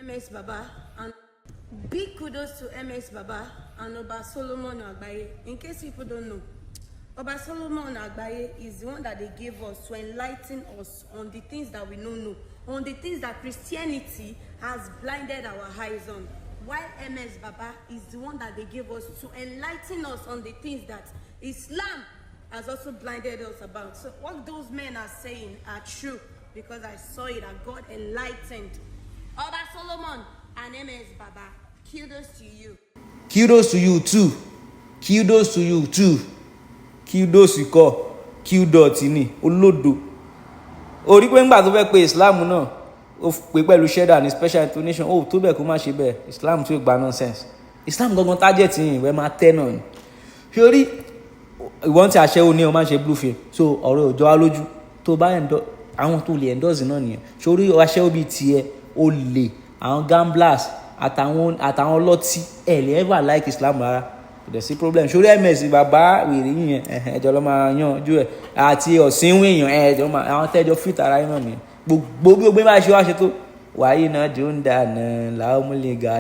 Ms Baba, and big kudos to Ms Baba and Oba Solomon Agbaye. In case people don't know, Oba Solomon Agbaye is the one that they gave us to enlighten us on the things that we don't know, on the things that Christianity has blinded our eyes on. While Ms Baba is the one that they gave us to enlighten us on the things that Islam has also blinded us about. So what those men are saying are true, because I saw it and God enlightened. Oba Solomon and Ms Baba, kudos to you. Kudos to you too. Kudos to you too. Kudos you call. Kudos ni olodo. Orí pé ńgbà tó fẹ́ pé Islam náà ó pè pẹ̀lú shedda ní special intonation. Ó tó bẹ́ẹ̀ kó má ṣe bẹ́ẹ̀. Islam tó gba nonsense. Islam gangan target yín ìwé máa tẹ́ náà ni. Sórí ìwọ́n tí aṣẹ́wó ní o máa ń ṣe blue film. So ọ̀rọ̀ òjò wa lójú tó bá àwọn tó lè endorse náà nìyẹn. Sórí aṣẹ́wó bíi tiẹ̀ olè àwọn gamblers àtàwọn ọlọ́tí ẹ̀ lè ever like Islam rárá kò dẹ̀ sí problem. Sórí ms bàbá wèrè yìnyẹn ẹjọ́ ló máa yanjú ẹ̀ àti ọ̀sìnwó èèyàn ẹjọ́ máa àwọn tẹ́jọ́ fit ara yín náà nìyẹn gbogbo bá ṣe wá ṣe tó wàyí náà jò ń dà náà làwọn múlẹ̀ ga.